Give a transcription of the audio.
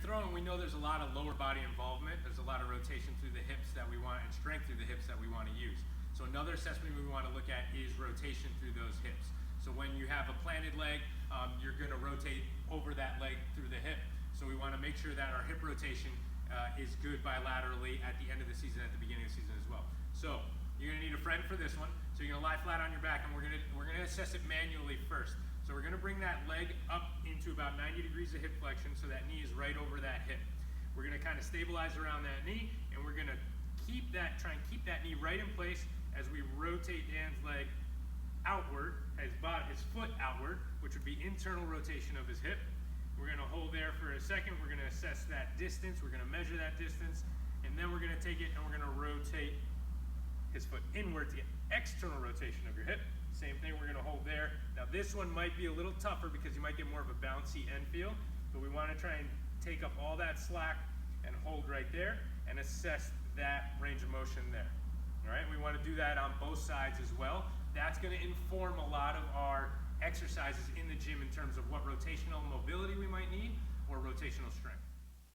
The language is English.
throwing, we know there's a lot of lower body involvement. There's a lot of rotation through the hips that we want and strength through the hips that we want to use. So another assessment we want to look at is rotation through those hips. So when you have a planted leg, you're going to rotate over that leg through the hip. So we want to make sure that our hip rotation is good bilaterally at the end of the season, at the beginning of the season as well. So you're going to need a friend for this one. So you're going to lie flat on your back, and we're going to assess it manually first. So we're going to bring that leg up into about 90 degrees of hip flexion, so that knee is right over that hip. We're going to kind of stabilize around that knee, and we're going to try and keep that knee right in place as we rotate Dan's leg outward, his foot outward, which would be internal rotation of his hip. We're going to hold there for a second. We're going to assess that distance. We're going to measure that distance, and then we're going to take it and we're going to rotate his foot inward to get external rotation of your hip. Same thing, we're going to hold there. Now this one might be a little tougher because you might get more of a bouncy end feel, but we want to try and take up all that slack and hold right there and assess that range of motion there. All right, we want to do that on both sides as well. That's going to inform a lot of our exercises in the gym in terms of what rotational mobility we might need or rotational strength.